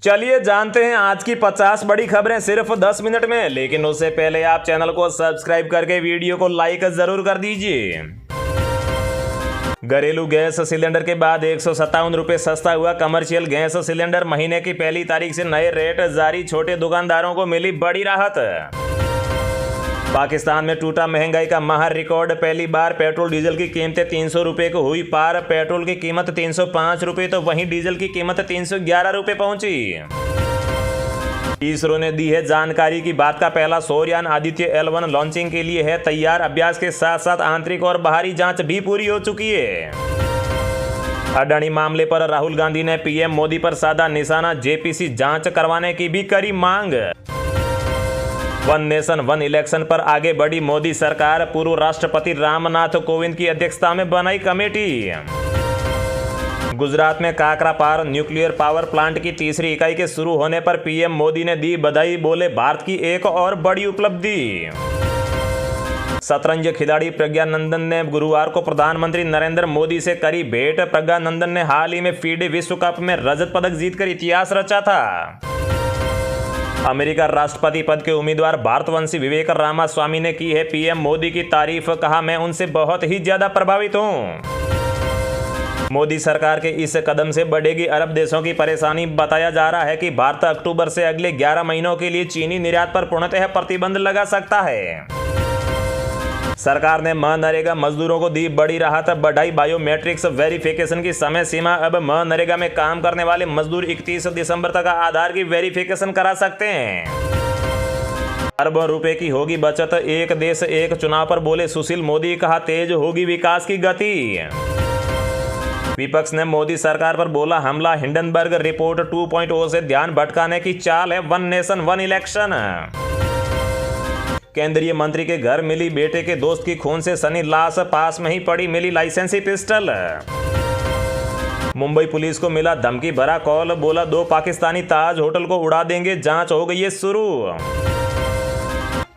चलिए जानते हैं आज की 50 बड़ी खबरें सिर्फ 10 मिनट में, लेकिन उससे पहले आप चैनल को सब्सक्राइब करके वीडियो को लाइक जरूर कर दीजिए। घरेलू गैस सिलेंडर के बाद 157 रुपये सस्ता हुआ कमर्शियल गैस सिलेंडर। महीने की पहली तारीख से नए रेट जारी, छोटे दुकानदारों को मिली बड़ी राहत। पाकिस्तान में टूटा महंगाई का महार रिकॉर्ड, पहली बार पेट्रोल डीजल की कीमतें 300 रुपये को हुई पार। पेट्रोल की कीमत 305 रुपये तो वहीं डीजल की कीमत 311 रुपये पहुंची। इसरो ने दी है जानकारी की बात का पहला सौरयान आदित्य L1 लॉन्चिंग के लिए है तैयार। अभ्यास के साथ साथ आंतरिक और बाहरी जांच भी पूरी हो चुकी है। अडानी मामले पर राहुल गांधी ने पीएम मोदी पर साधा निशाना, जेपीसी जांच करवाने की भी करी मांग। वन नेशन वन इलेक्शन पर आगे बढ़ी मोदी सरकार, पूर्व राष्ट्रपति रामनाथ कोविंद की अध्यक्षता में बनाई कमेटी। गुजरात में काकरापार न्यूक्लियर पावर प्लांट की तीसरी इकाई के शुरू होने पर पीएम मोदी ने दी बधाई, बोले भारत की एक और बड़ी उपलब्धि। शतरंज खिलाड़ी प्रज्ञानंदन ने गुरुवार को प्रधानमंत्री नरेंद्र मोदी से करी भेंट। प्रज्ञानंदन ने हाल ही में फीडे विश्व कप में रजत पदक जीतकर इतिहास रचा था। अमेरिका राष्ट्रपति पद के उम्मीदवार भारतवंशी विवेक रामास्वामी ने की है पीएम मोदी की तारीफ, कहा मैं उनसे बहुत ही ज्यादा प्रभावित हूं। मोदी सरकार के इस कदम से बढ़ेगी अरब देशों की परेशानी। बताया जा रहा है कि भारत अक्टूबर से अगले 11 महीनों के लिए चीनी निर्यात पर पूर्णतः प्रतिबंध लगा सकता है। सरकार ने मनरेगा मजदूरों को दी बड़ी राहत, बढ़ाई बायोमेट्रिक्स वेरिफिकेशन की समय सीमा। अब मनरेगा में काम करने वाले मजदूर 31 दिसंबर तक आधार की वेरिफिकेशन करा सकते हैं। अरबों रुपए की होगी बचत, एक देश एक चुनाव पर बोले सुशील मोदी, कहा तेज होगी विकास की गति। विपक्ष ने मोदी सरकार पर बोला हमला, हिंडनबर्ग रिपोर्ट 2.0 से ध्यान भटकाने की चाल है वन नेशन वन इलेक्शन। केंद्रीय मंत्री के घर मिली बेटे के दोस्त की खून से सनी लाश, पास में ही पड़ी मिली लाइसेंसी पिस्टल। मुंबई पुलिस को मिला धमकी भरा कॉल, बोला 2 पाकिस्तानी ताज होटल को उड़ा देंगे, जांच हो गई है शुरू।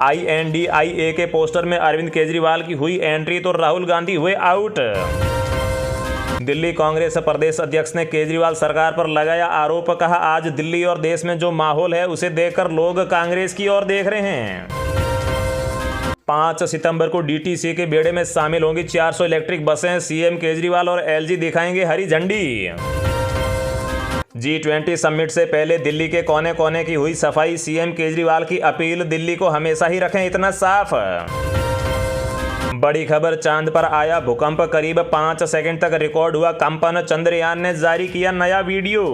INDIA के पोस्टर में अरविंद केजरीवाल की हुई एंट्री तो राहुल गांधी हुए आउट। दिल्ली कांग्रेस प्रदेश अध्यक्ष ने केजरीवाल सरकार पर लगाया आरोप, कहा आज दिल्ली और देश में जो माहौल है उसे देखकर लोग कांग्रेस की ओर देख रहे हैं। 5 सितंबर को DTC के बेड़े में शामिल होंगी 400 इलेक्ट्रिक बसें। सीएम केजरीवाल और LG दिखाएंगे हरी झंडी। G20 समिट से पहले दिल्ली के कोने कोने की हुई सफाई। सीएम केजरीवाल की अपील, दिल्ली को हमेशा ही रखें इतना साफ। बड़ी खबर, चांद पर आया भूकंप, करीब 5 सेकंड तक रिकॉर्ड हुआ कंपन। चंद्रयान ने जारी किया नया video.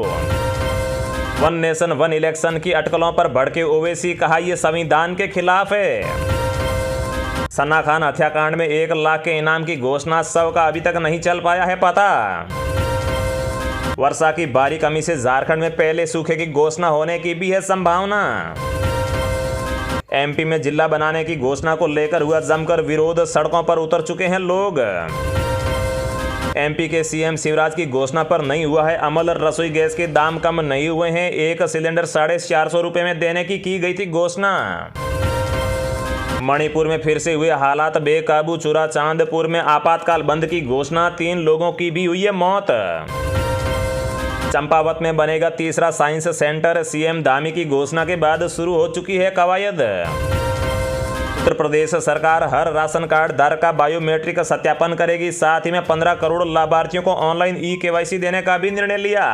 One nation one election की अटकलों पर भड़के ओवैसी, कहा यह संविधान के खिलाफ है। सना खान हत्याकांड में 1 लाख के इनाम की घोषणा, शव का अभी तक नहीं चल पाया है पता। वर्षा की भारी कमी से झारखंड में पहले सूखे की घोषणा होने की भी है संभावना। MP में जिला बनाने की घोषणा को लेकर हुआ जमकर विरोध, सड़कों पर उतर चुके हैं लोग। MP के CM शिवराज की घोषणा पर नहीं हुआ है अमल, रसोई गैस के दाम कम नहीं हुए हैं। एक सिलेंडर 450 रुपये में देने की गई थी घोषणा। मणिपुर में फिर से हुए हालात बेकाबू, चुरा चांदपुर में आपातकाल बंद की घोषणा, 3 लोगों की भी हुई है मौत। चंपावत में बनेगा तीसरा साइंस सेंटर, CM धामी की घोषणा के बाद शुरू हो चुकी है कवायद। उत्तर प्रदेश सरकार हर राशन कार्ड धारक का बायोमेट्रिक सत्यापन करेगी, साथ ही में 15 करोड़ लाभार्थियों को ऑनलाइन eKYC देने का भी निर्णय लिया।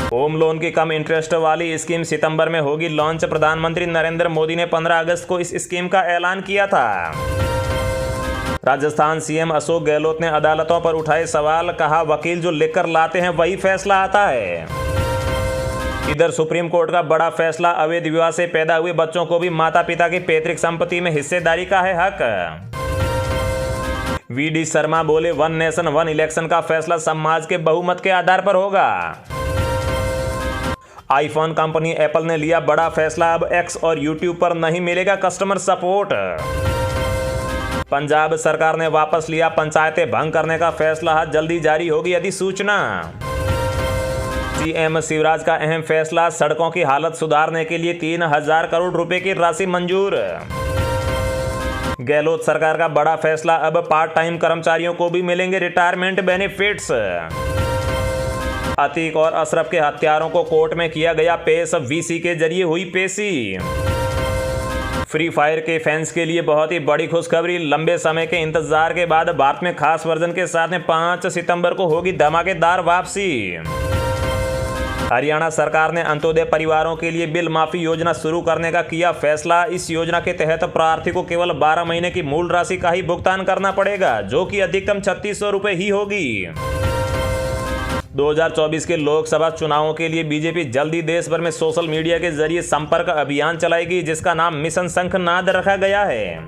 होम लोन की कम इंटरेस्ट वाली स्कीम सितंबर में होगी लॉन्च। प्रधानमंत्री नरेंद्र मोदी ने 15 अगस्त को इस स्कीम का ऐलान किया था। राजस्थान CM अशोक गहलोत ने अदालतों पर उठाए सवाल, कहा वकील जो लिखकर लाते हैं वही फैसला आता है। इधर सुप्रीम कोर्ट का बड़ा फैसला, अवैध विवाह से पैदा हुए बच्चों को भी माता पिता की पैतृक संपत्ति में हिस्सेदारी का है हक। VD शर्मा बोले वन नेशन वन इलेक्शन का फैसला समाज के बहुमत के आधार पर होगा। आईफोन कंपनी एप्पल ने लिया बड़ा फैसला, अब X और YouTube पर नहीं मिलेगा कस्टमर सपोर्ट। पंजाब सरकार ने वापस लिया पंचायतें भंग करने का फैसला, जल्दी जारी होगी अधिसूचना। CM शिवराज का अहम फैसला, सड़कों की हालत सुधारने के लिए 3000 करोड़ रुपए की राशि मंजूर। गहलोत सरकार का बड़ा फैसला, अब पार्ट टाइम कर्मचारियों को भी मिलेंगे रिटायरमेंट बेनिफिट्स। अतीक और अशरफ के हत्यारों को कोर्ट में किया गया पेश, वीसी के जरिए हुई पेशी। फ्री फायर के फैंस के लिए बहुत ही बड़ी खुशखबरी, लंबे समय के इंतजार के बाद भारत में खास वर्जन के साथ में 5 सितंबर को होगी धमाकेदार वापसी। हरियाणा सरकार ने अंत्योदय परिवारों के लिए बिल माफी योजना शुरू करने का किया फैसला। इस योजना के तहत प्रार्थी को केवल 12 महीने की मूल राशि का ही भुगतान करना पड़ेगा, जो कि अधिकतम 3600 रुपए ही होगी। 2024 के लोकसभा चुनावों के लिए बीजेपी जल्दी देश भर में सोशल मीडिया के जरिए संपर्क अभियान चलाएगी, जिसका नाम मिशन शंखनाद रखा गया है।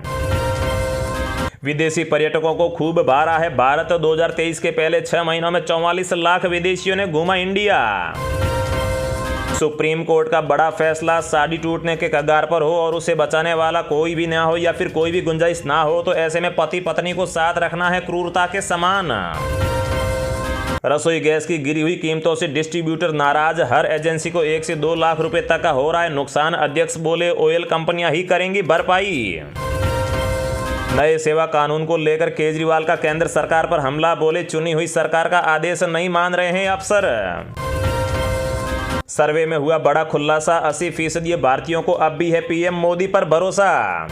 विदेशी पर्यटकों को खूब भा रहा है भारत। 2023 के पहले 6 महीनों में 44 लाख विदेशियों ने घूमा इंडिया। सुप्रीम कोर्ट का बड़ा फैसला, शादी टूटने के कगार पर हो और उसे बचाने वाला कोई भी ना हो या फिर कोई भी गुंजाइश ना हो तो ऐसे में पति पत्नी को साथ रखना है क्रूरता के समान। रसोई गैस की गिरी हुई कीमतों से डिस्ट्रीब्यूटर नाराज, हर एजेंसी को 1 से 2 लाख रुपए तक का हो रहा है नुकसान। अध्यक्ष बोले ऑयल कंपनियां ही करेंगी भरपाई। नए सेवा कानून को लेकर केजरीवाल का केंद्र सरकार पर हमला, बोले चुनी हुई सरकार का आदेश नहीं मान रहे हैं अफसर। सर्वे में हुआ बड़ा खुलासा, 80% भारतीयों को अब भी है पीएम मोदी पर भरोसा।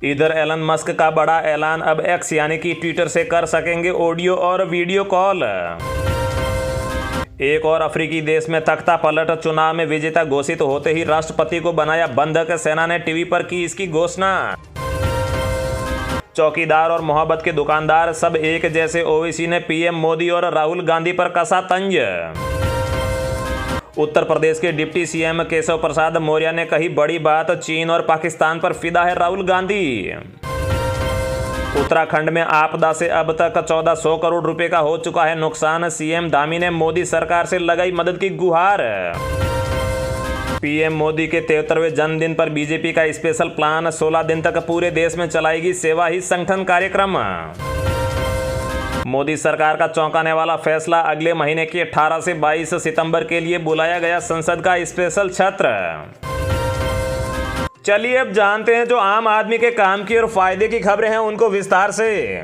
इधर एलन मस्क का बड़ा ऐलान, अब एक्स यानी कि ट्विटर से कर सकेंगे ऑडियो और वीडियो कॉल। एक और अफ्रीकी देश में तख्ता पलट, चुनाव में विजेता घोषित होते ही राष्ट्रपति को बनाया बंधक, सेना ने टीवी पर की इसकी घोषणा। चौकीदार और मोहब्बत के दुकानदार सब एक जैसे, ओवैसी ने पीएम मोदी और राहुल गांधी पर कसा तंज। उत्तर प्रदेश के डिप्टी सीएम केशव प्रसाद मौर्य ने कही बड़ी बात, चीन और पाकिस्तान पर फिदा है राहुल गांधी। उत्तराखंड में आपदा से अब तक 1400 करोड़ रुपए का हो चुका है नुकसान, सीएम धामी ने मोदी सरकार से लगाई मदद की गुहार। पीएम मोदी के 73वें जन्मदिन पर बीजेपी का स्पेशल प्लान, 16 दिन तक पूरे देश में चलाएगी सेवा ही संगठन कार्यक्रम। मोदी सरकार का चौंकाने वाला फैसला, अगले महीने की 18 से 22 सितंबर के लिए बुलाया गया संसद का स्पेशल सत्र। चलिए अब जानते हैं जो आम आदमी के काम की और फायदे की खबरें हैं उनको विस्तार से।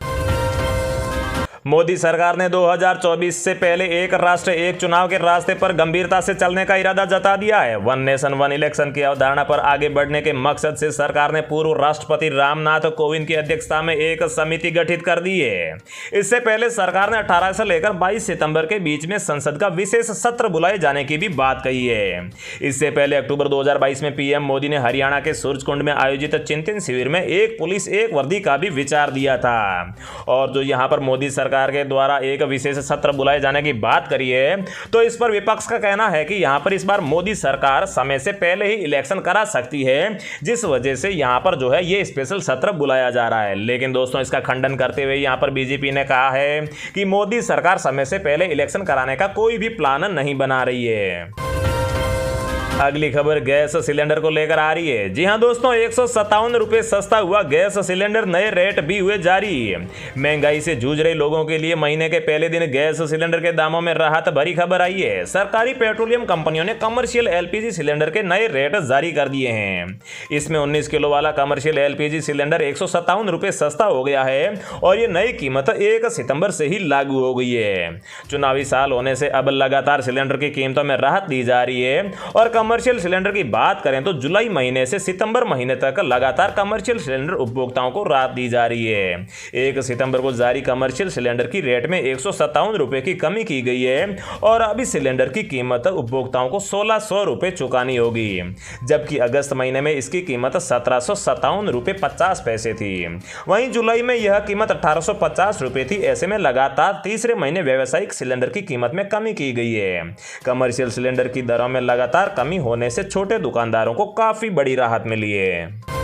मोदी सरकार ने 2024 से पहले एक राष्ट्र एक चुनाव के रास्ते पर गंभीरता से चलने का इरादा जता दिया है। वन नेशन वन इलेक्शन की अवधारणा पर आगे बढ़ने के मकसद से सरकार ने पूर्व राष्ट्रपति रामनाथ कोविंद की अध्यक्षता में एक समिति गठित कर दी है। इससे पहले सरकार ने 18 से लेकर 22 सितंबर के बीच में संसद का विशेष सत्र बुलाए जाने की भी बात कही है। इससे पहले अक्टूबर 2022 में पीएम मोदी ने हरियाणा के सूरजकुंड में आयोजित चिंतन शिविर में एक पुलिस एक वर्दी का भी विचार दिया था। और जो यहाँ पर मोदी सरकार के द्वारा एक विशेष सत्र बुलाए जाने की बात करी है, तो इस पर विपक्ष का कहना है कि यहां पर इस बार मोदी सरकार समय से पहले ही इलेक्शन करा सकती है, जिस वजह से यहां पर जो है ये स्पेशल सत्र बुलाया जा रहा है। लेकिन दोस्तों, इसका खंडन करते हुए यहां पर बीजेपी ने कहा है कि मोदी सरकार समय से पहले इलेक्शन कराने का कोई भी प्लान नहीं बना रही है। अगली खबर गैस सिलेंडर को लेकर आ रही है। जी हां दोस्तों, 157 रुपए सस्ता हुआ गैस सिलेंडर, नए रेट भी हुए जारी। महंगाई से जूझ रहे लोगों के लिए महीने के पहले दिन गैस सिलेंडर के दामों में राहत भरी खबर आई है। सरकारी पेट्रोलियम कंपनियों ने कमर्शियल एलपीजी सिलेंडर के नए रेट जारी कर दिए हैं। इसमें 19 किलो वाला कमर्शियल एलपीजी सिलेंडर 157 रुपए सस्ता हो गया है और ये नई कीमत 1 सितंबर से ही लागू हो गई है। चुनावी साल होने से अब लगातार सिलेंडर की कीमतों में राहत दी जा रही है। और कमर्शियल सिलेंडर की बात करें तो जुलाई महीने से सितंबर महीने तक लगातार कमर्शियल सिलेंडर उपभोक्ताओं को राहत दी जा रही है। 1 सितंबर को जारी कमर्शियल सिलेंडर की रेट में 157 रुपए की कमी की गई है और अभी सिलेंडर की कीमत उपभोक्ताओं को 1600 रुपए चुकानी होगी, जबकि अगस्त महीने में इसकी कीमत 1757 रुपए 50 पैसे थी। वहीं जुलाई में यह कीमत 1850 रुपए थी। ऐसे में लगातार तीसरे महीने व्यावसायिक सिलेंडर की कीमत में कमी की गई है। कमर्शियल सिलेंडर की दरों में लगातार कमी होने से छोटे दुकानदारों को काफी बड़ी राहत मिली है।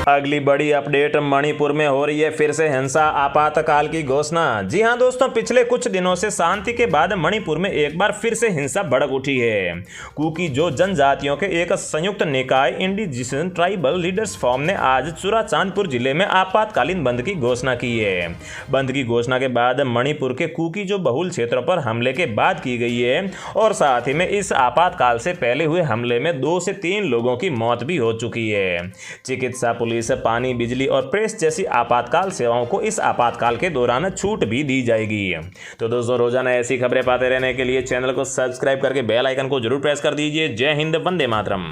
अगली बड़ी अपडेट, मणिपुर में हो रही है फिर से हिंसा, आपातकाल की घोषणा। जी हां दोस्तों, पिछले कुछ दिनों से शांति के बाद मणिपुर में एक बार फिर से हिंसा भड़क उठी है। कुकी जो जनजातियों के एक संयुक्त निकाय इंडिजिनस ट्राइबल लीडर्स फोरम ने आज चुराचांदपुर जिले में आपातकालीन बंद की घोषणा की है। बंद की घोषणा के बाद मणिपुर के कुकी जो बहुल क्षेत्रों पर हमले के बाद की गई है और साथ ही में इस आपातकाल से पहले हुए हमले में 2 से 3 लोगों की मौत भी हो चुकी है। चिकित्सा, पुलिस पुलिस, पानी, बिजली और प्रेस जैसी आपातकाल सेवाओं को इस आपातकाल के दौरान छूट भी दी जाएगी। तो दोस्तों, रोजाना ऐसी खबरें पाते रहने के लिए चैनल को सब्सक्राइब करके बेल आइकन को जरूर प्रेस कर दीजिए। जय हिंद, वंदे मातरम।